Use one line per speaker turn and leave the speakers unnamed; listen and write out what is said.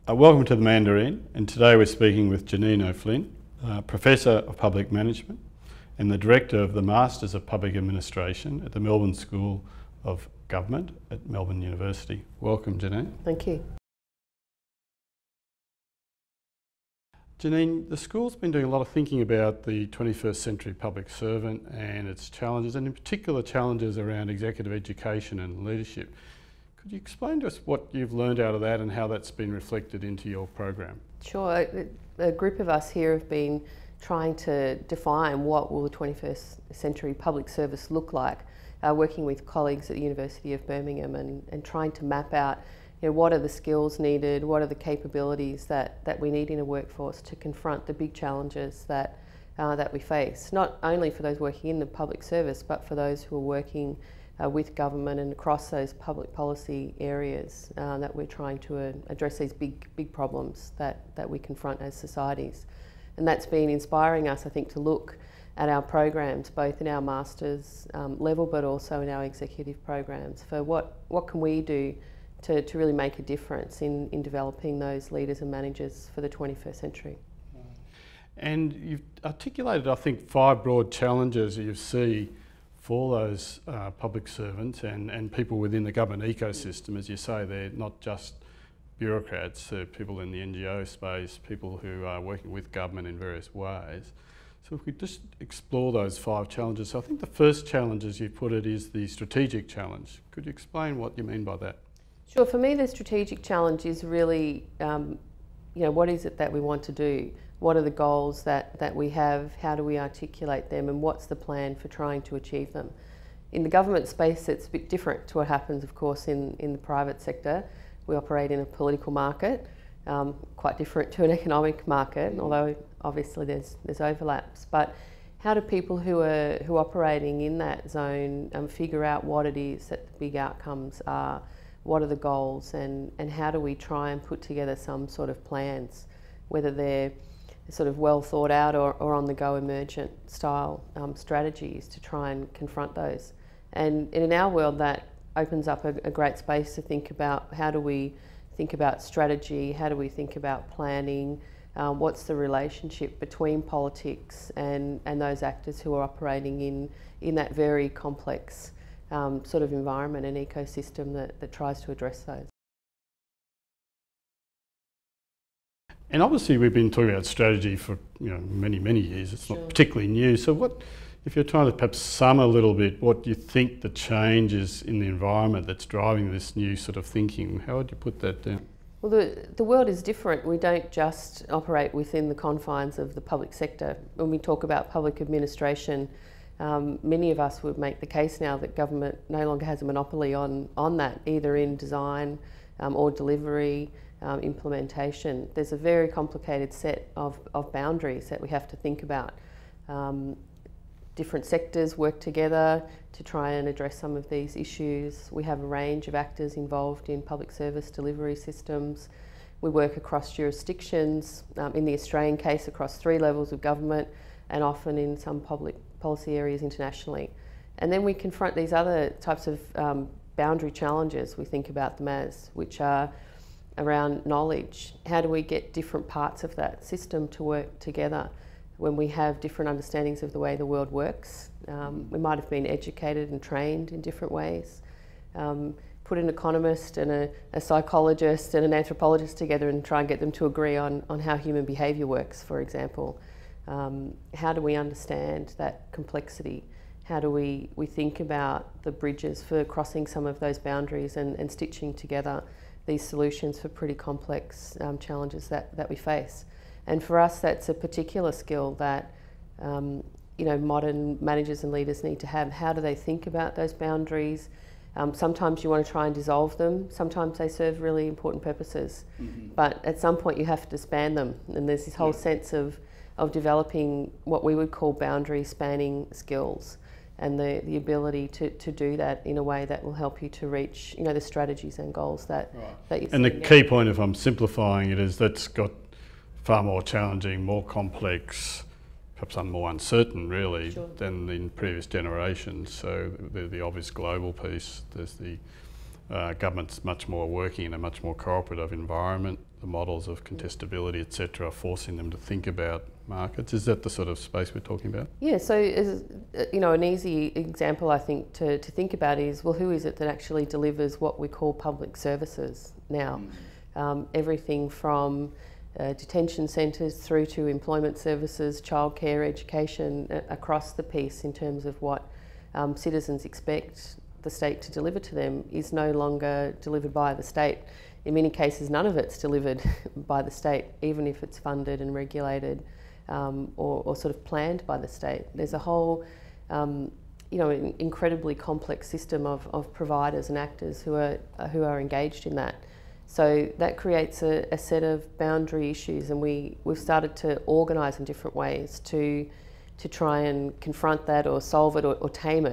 Welcome to the Mandarin, and today we're speaking with Janine O'Flynn, Professor of Public Management and the Director of the Masters of Public Administration at the Melbourne School of Government at Melbourne University. Welcome, Janine.
Thank you.
Janine, the school's been doing a lot of thinking about the 21st century public servant and its challenges, and in particular challenges around executive education and leadership. Could you explain to us what you've learned out of that and how that's been reflected into your program?
Sure. A group of us here have been trying to define what will the 21st century public service look like, working with colleagues at the University of Birmingham and trying to map out what are the skills needed, what are the capabilities that we need in a workforce to confront the big challenges that we face, not only for those working in the public service, but for those who are working with government and across those public policy areas that we're trying to address these big problems that we confront as societies. And that's been inspiring us, I think, to look at our programs, both in our master's level but also in our executive programs, for what can we do to really make a difference in developing those leaders and managers for the 21st century.
And you've articulated, I think, 5 broad challenges you see for those public servants and people within the government ecosystem. As you say, they're not just bureaucrats, they're people in the NGO space, people who are working with government in various ways. So if we just explore those 5 challenges. So I think the first challenge, as you put it, is the strategic challenge. Could you explain what you mean by that?
Sure. For me, the strategic challenge is really, what is it that we want to do? What are the goals that we have? How do we articulate them? And what's the plan for trying to achieve them? In the government space, it's a bit different to what happens, of course, in the private sector. We operate in a political market, quite different to an economic market, although obviously there's overlaps. But how do people who are operating in that zone figure out what it is that the big outcomes are? What are the goals, and how do we try and put together some sort of plans, whether they're sort of well thought out or on the go emergent style strategies to try and confront those. And in our world, that opens up a great space to think about how do we think about strategy, how do we think about planning, what's the relationship between politics and those actors who are operating in that very complex sort of environment and ecosystem that tries to address those.
And obviously we've been talking about strategy for many years. It's not particularly new. So what, if you're trying to perhaps sum a little bit, what do you think the change is in the environment that's driving this new sort of thinking? How would you put that down?
Well, the world is different. We don't just operate within the confines of the public sector. When we talk about public administration, many of us would make the case now that government no longer has a monopoly on that, either in design or delivery, implementation. There's a very complicated set of boundaries that we have to think about. Different sectors work together to try and address some of these issues. We have a range of actors involved in public service delivery systems. We work across jurisdictions, in the Australian case across 3 levels of government, and often in some public policy areas internationally. And then we confront these other types of boundary challenges, we think about them as, which are around knowledge. How do we get different parts of that system to work together when we have different understandings of the way the world works? We might have been educated and trained in different ways. Put an economist and a psychologist and an anthropologist together and try and get them to agree on how human behaviour works, for example. How do we understand that complexity? How do we think about the bridges for crossing some of those boundaries and stitching together these solutions for pretty complex challenges that we face? And for us, that's a particular skill that modern managers and leaders need to have. How do they think about those boundaries? Sometimes you want to try and dissolve them. Sometimes they serve really important purposes. But at some point you have to span them. And there's this whole sense of developing what we would call boundary spanning skills, and the ability to do that in a way that will help you to reach the strategies and goals that you see.
And the key point, if I'm simplifying it, is that's got far more challenging, more complex, perhaps more uncertain really than in previous generations. So the obvious global piece, there's the government's much more working in a much more cooperative environment. The models of contestability, etc., are forcing them to think about markets. Is that the sort of space we're talking about?
Yeah, so an easy example I think to think about is, well, who is it that actually delivers what we call public services now? Everything from detention centres through to employment services, childcare, education, across the piece in terms of what citizens expect the state to deliver to them is no longer delivered by the state. In many cases, none of it's delivered by the state, even if it's funded and regulated or sort of planned by the state. There's a whole, incredibly complex system of providers and actors who are engaged in that. So that creates a set of boundary issues, and we've started to organise in different ways to try and confront that or solve it or tame it.